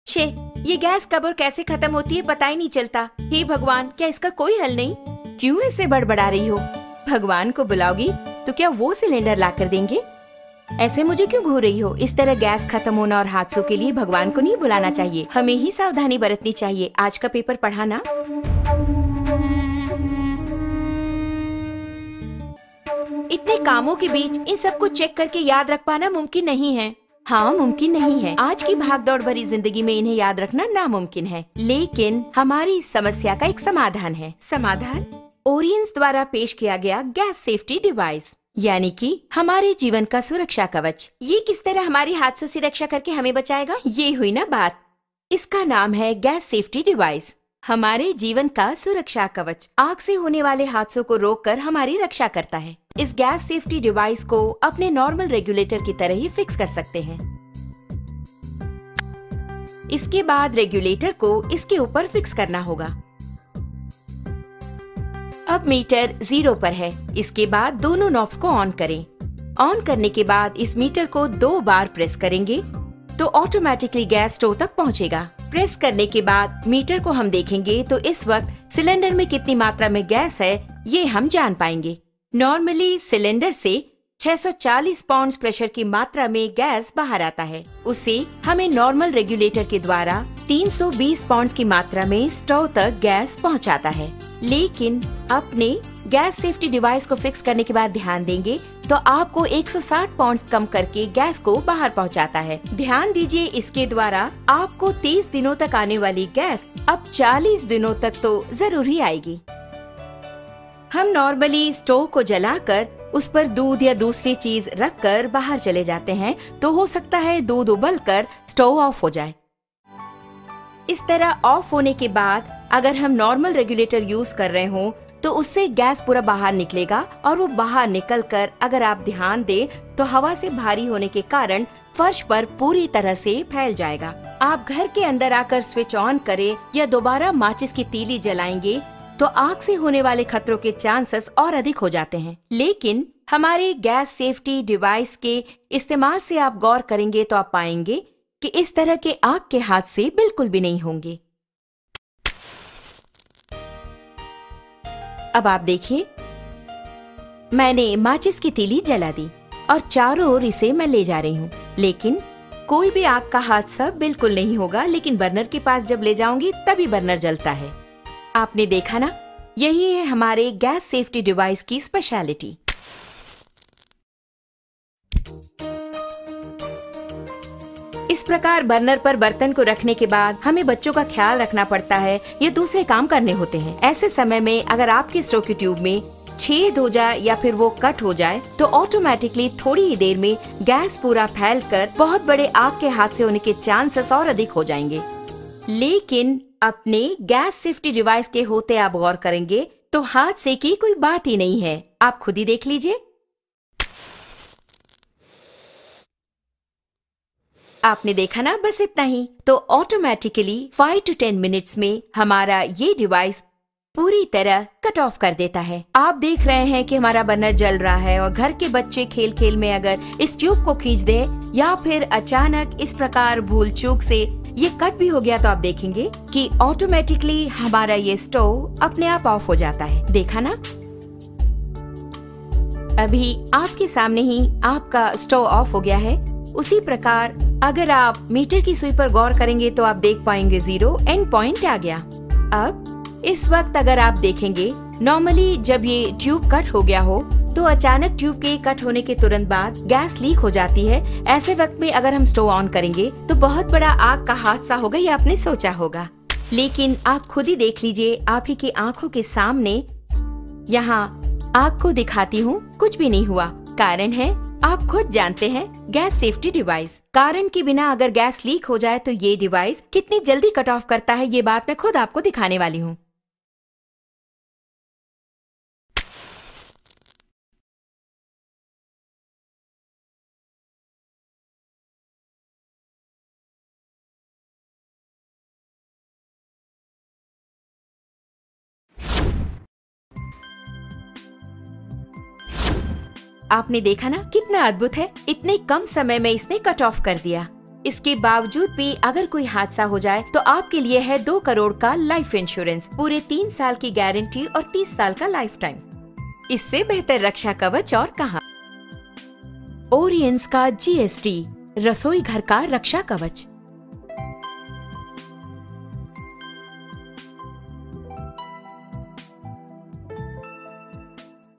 छे, ये गैस कब और कैसे खत्म होती है पता ही नहीं चलता। हे भगवान, क्या इसका कोई हल नहीं? क्यों ऐसे बड़बड़ा रही हो? भगवान को बुलाओगी तो क्या वो सिलेंडर ला कर देंगे? ऐसे मुझे क्यों घूर रही हो? इस तरह गैस खत्म होना और हादसों के लिए भगवान को नहीं बुलाना चाहिए, हमें ही सावधानी बरतनी चाहिए। आज का पेपर पढ़ा ना? इतने कामों के बीच इन सबको चेक करके याद रख पाना मुमकिन नहीं है। हाँ, मुमकिन नहीं है। आज की भागदौड़ भरी जिंदगी में इन्हें याद रखना नामुमकिन है, लेकिन हमारी इस समस्या का एक समाधान है। समाधान ओरियंस द्वारा पेश किया गया गैस सेफ्टी डिवाइस, यानी कि हमारे जीवन का सुरक्षा कवच। ये किस तरह हमारी हादसों से रक्षा करके हमें बचाएगा, ये हुई ना बात। इसका नाम है गैस सेफ्टी डिवाइस, हमारे जीवन का सुरक्षा कवच। आग से होने वाले हादसों को रोककर हमारी रक्षा करता है। इस गैस सेफ्टी डिवाइस को अपने नॉर्मल रेगुलेटर की तरह ही फिक्स कर सकते हैं। इसके बाद रेगुलेटर को इसके ऊपर फिक्स करना होगा। अब मीटर 0 पर है। इसके बाद दोनों नॉब्स को ऑन करें। ऑन करने के बाद इस मीटर को 2 बार प्रेस करेंगे तो ऑटोमेटिकली गैस स्टोव तक पहुंचेगा। प्रेस करने के बाद मीटर को हम देखेंगे तो इस वक्त सिलेंडर में कितनी मात्रा में गैस है ये हम जान पाएंगे। नॉर्मली सिलेंडर से 640 पाउंड प्रेशर की मात्रा में गैस बाहर आता है। उसे हमें नॉर्मल रेगुलेटर के द्वारा 320 पाउंड की मात्रा में स्टोव तक गैस पहुंचाता है। लेकिन अपने गैस सेफ्टी डिवाइस को फिक्स करने के बाद ध्यान देंगे तो आपको 160 पाउंड कम करके गैस को बाहर पहुंचाता है। ध्यान दीजिए, इसके द्वारा आपको 30 दिनों तक आने वाली गैस अब 40 दिनों तक तो जरूर ही आएगी। हम नॉर्मली स्टोव को जलाकर उस पर दूध या दूसरी चीज रखकर बाहर चले जाते हैं तो हो सकता है दूध उबलकर स्टोव ऑफ हो जाए। इस तरह ऑफ होने के बाद अगर हम नॉर्मल रेगुलेटर यूज कर रहे हों तो उससे गैस पूरा बाहर निकलेगा और वो बाहर निकलकर अगर आप ध्यान दें तो हवा से भारी होने के कारण फर्श पर पूरी तरह से फैल जाएगा। आप घर के अंदर आकर स्विच ऑन करें या दोबारा माचिस की तीली जलाएंगे तो आग से होने वाले खतरों के चांसेस और अधिक हो जाते हैं। लेकिन हमारे गैस सेफ्टी डिवाइस के इस्तेमाल से आप गौर करेंगे तो आप पाएंगे कि इस तरह के आग के हादसे बिल्कुल भी नहीं होंगे। अब आप देखिए, मैंने माचिस की तीली जला दी और चारों ओर इसे मैं ले जा रही हूँ, लेकिन कोई भी आग का हादसा बिल्कुल नहीं होगा। लेकिन बर्नर के पास जब ले जाऊंगी तभी बर्नर जलता है। आपने देखा ना, यही है हमारे गैस सेफ्टी डिवाइस की स्पेशलिटी। इस प्रकार बर्नर पर बर्तन को रखने के बाद हमें बच्चों का ख्याल रखना पड़ता है या दूसरे काम करने होते हैं। ऐसे समय में अगर आपके स्टोव की ट्यूब में छेद हो जाए या फिर वो कट हो जाए तो ऑटोमेटिकली थोड़ी ही देर में गैस पूरा फैलकर बहुत बड़े आग के हादसे होने के चांसेस और अधिक हो जाएंगे। लेकिन अपने गैस सेफ्टी डिवाइस के होते आप गौर करेंगे तो हादसे की कोई बात ही नहीं है। आप खुद ही देख लीजिए। आपने देखा ना, बस इतना ही। तो ऑटोमेटिकली 5 to 10 मिनट्स में हमारा ये डिवाइस पूरी तरह कट ऑफ कर देता है। आप देख रहे हैं कि हमारा बर्नर जल रहा है और घर के बच्चे खेल खेल में अगर इस ट्यूब को खींच दे या फिर अचानक इस प्रकार भूल चूक से ये कट भी हो गया तो आप देखेंगे कि ऑटोमेटिकली हमारा ये स्टोव अपने आप ऑफ हो जाता है। देखा ना, अभी आपके सामने ही आपका स्टोव ऑफ हो गया है। उसी प्रकार अगर आप मीटर की सुई पर गौर करेंगे तो आप देख पाएंगे 0 एंड पॉइंट आ गया। अब इस वक्त अगर आप देखेंगे, नॉर्मली जब ये ट्यूब कट हो गया हो तो अचानक ट्यूब के कट होने के तुरंत बाद गैस लीक हो जाती है। ऐसे वक्त में अगर हम स्टोव ऑन करेंगे तो बहुत बड़ा आग का हादसा होगा, ये आपने सोचा होगा। लेकिन आप खुद ही देख लीजिए, आप ही की आंखों के सामने यहाँ आग को दिखाती हूँ, कुछ भी नहीं हुआ। कारण है, आप खुद जानते हैं, गैस सेफ्टी डिवाइस। कारण के बिना अगर गैस लीक हो जाए तो ये डिवाइस कितनी जल्दी कट ऑफ करता है, ये बात मैं खुद आपको दिखाने वाली हूँ। आपने देखा ना कितना अद्भुत है, इतने कम समय में इसने कट ऑफ कर दिया। इसके बावजूद भी अगर कोई हादसा हो जाए तो आपके लिए है 2 करोड़ का लाइफ इंश्योरेंस, पूरे 3 साल की गारंटी और 30 साल का लाइफ टाइम। इससे बेहतर रक्षा कवच और कहाँ। ओरियंस का GST, रसोई घर का रक्षा कवच।